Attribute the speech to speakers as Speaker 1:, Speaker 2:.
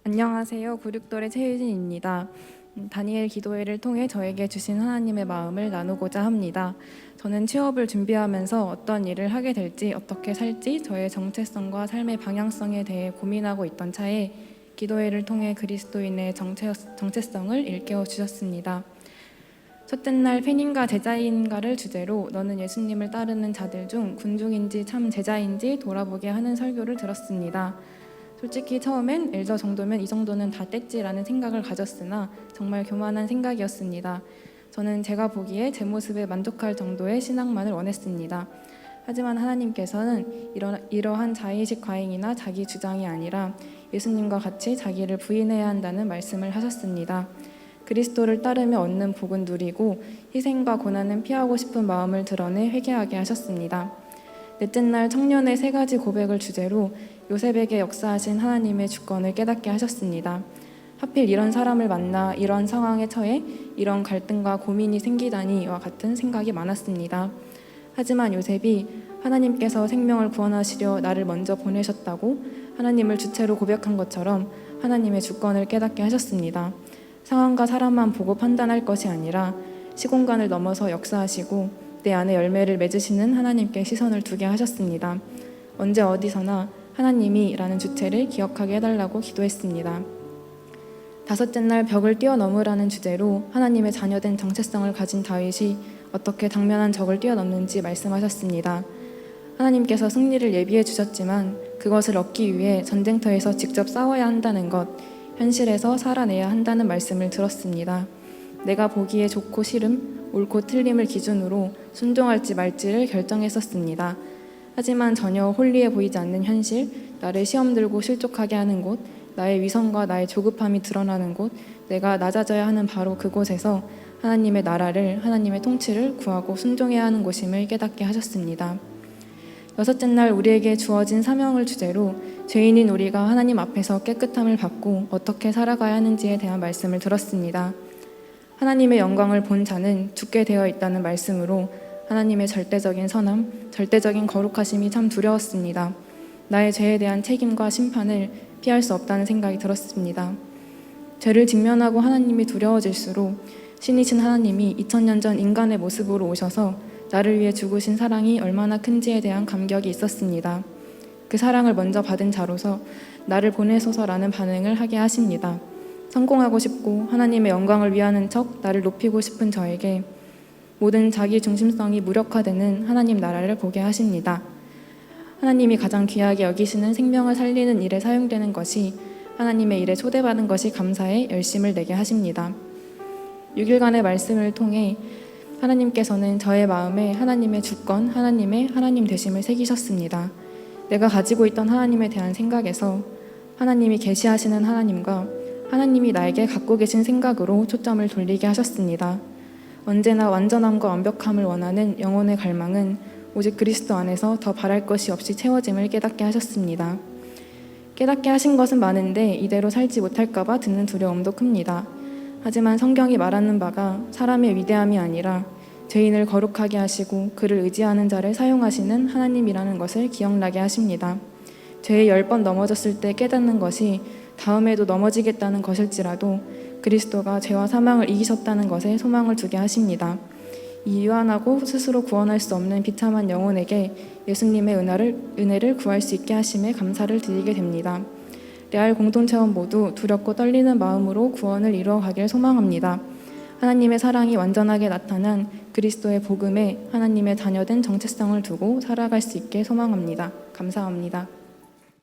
Speaker 1: 안녕하세요. 구육돌의 최유진입니다. 다니엘 기도회를 통해 저에게 주신 하나님의 마음을 나누고자 합니다. 저는 취업을 준비하면서 어떤 일을 하게 될지, 어떻게 살지, 저의 정체성과 삶의 방향성에 대해 고민하고 있던 차에 기도회를 통해 그리스도인의 정체성을 일깨워 주셨습니다. 첫째 날 팬인가 제자인가를 주제로 너는 예수님을 따르는 자들 중 군중인지 참 제자인지 돌아보게 하는 설교를 들었습니다. 솔직히 처음엔 엘저 정도면 이 정도는 다 뗐지라는 생각을 가졌으나 정말 교만한 생각이었습니다. 저는 제가 보기에 제 모습에 만족할 정도의 신앙만을 원했습니다. 하지만 하나님께서는 이러한 자의식 과잉이나 자기 주장이 아니라 예수님과 같이 자기를 부인해야 한다는 말씀을 하셨습니다. 그리스도를 따르며 얻는 복은 누리고 희생과 고난은 피하고 싶은 마음을 드러내 회개하게 하셨습니다. 넷째 날 청년의 3가지 고백을 주제로 요셉에게 역사하신 하나님의 주권을 깨닫게 하셨습니다. 하필 이런 사람을 만나 이런 상황에 처해 이런 갈등과 고민이 생기다니와 같은 생각이 많았습니다. 하지만 요셉이 하나님께서 생명을 구원하시려 나를 먼저 보내셨다고 하나님을 주체로 고백한 것처럼 하나님의 주권을 깨닫게 하셨습니다. 상황과 사람만 보고 판단할 것이 아니라 시공간을 넘어서 역사하시고 내 안에 열매를 맺으시는 하나님께 시선을 두게 하셨습니다. 언제 어디서나 하나님이라는 주체를 기억하게 해달라고 기도했습니다. 5째 날 벽을 뛰어넘으라는 주제로 하나님의 자녀된 정체성을 가진 다윗이 어떻게 당면한 적을 뛰어넘는지 말씀하셨습니다. 하나님께서 승리를 예비해 주셨지만 그것을 얻기 위해 전쟁터에서 직접 싸워야 한다는 것, 현실에서 살아내야 한다는 말씀을 들었습니다. 내가 보기에 좋고 싫음, 옳고 틀림을 기준으로 순종할지 말지를 결정했었습니다. 하지만 전혀 홀리해 보이지 않는 현실, 나를 시험 들고 실족하게 하는 곳, 나의 위선과 나의 조급함이 드러나는 곳, 내가 낮아져야 하는 바로 그곳에서 하나님의 나라를, 하나님의 통치를 구하고 순종해야 하는 곳임을 깨닫게 하셨습니다. 6째 날 우리에게 주어진 사명을 주제로 죄인인 우리가 하나님 앞에서 깨끗함을 받고 어떻게 살아가야 하는지에 대한 말씀을 들었습니다. 하나님의 영광을 본 자는 죽게 되어 있다는 말씀으로 하나님의 절대적인 선함, 절대적인 거룩하심이 참 두려웠습니다. 나의 죄에 대한 책임과 심판을 피할 수 없다는 생각이 들었습니다. 죄를 직면하고 하나님이 두려워질수록 신이신 하나님이 2000년 전 인간의 모습으로 오셔서 나를 위해 죽으신 사랑이 얼마나 큰지에 대한 감격이 있었습니다. 그 사랑을 먼저 받은 자로서 나를 보내소서라는 반응을 하게 하십니다. 성공하고 싶고 하나님의 영광을 위하는 척 나를 높이고 싶은 저에게 모든 자기 중심성이 무력화되는 하나님 나라를 보게 하십니다. 하나님이 가장 귀하게 여기시는 생명을 살리는 일에 사용되는 것이 하나님의 일에 초대받은 것이 감사해 열심을 내게 하십니다. 6일간의 말씀을 통해 하나님께서는 저의 마음에 하나님의 주권, 하나님의 하나님 되심을 새기셨습니다. 내가 가지고 있던 하나님에 대한 생각에서 하나님이 계시하시는 하나님과 하나님이 나에게 갖고 계신 생각으로 초점을 돌리게 하셨습니다. 언제나 완전함과 완벽함을 원하는 영혼의 갈망은 오직 그리스도 안에서 더 바랄 것이 없이 채워짐을 깨닫게 하셨습니다. 깨닫게 하신 것은 많은데 이대로 살지 못할까 봐 드는 두려움도 큽니다. 하지만 성경이 말하는 바가 사람의 위대함이 아니라 죄인을 거룩하게 하시고 그를 의지하는 자를 사용하시는 하나님이라는 것을 기억나게 하십니다. 죄에 10번 넘어졌을 때 깨닫는 것이 다음에도 넘어지겠다는 것일지라도 그리스도가 죄와 사망을 이기셨다는 것에 소망을 두게 하십니다. 이 유한하고 스스로 구원할 수 없는 비참한 영혼에게 예수님의 은혜를 구할 수 있게 하심에 감사를 드리게 됩니다. 레알 공동체원 모두 두렵고 떨리는 마음으로 구원을 이루어가길 소망합니다. 하나님의 사랑이 완전하게 나타난 그리스도의 복음에 하나님의 자녀된 정체성을 두고 살아갈 수 있게 소망합니다. 감사합니다.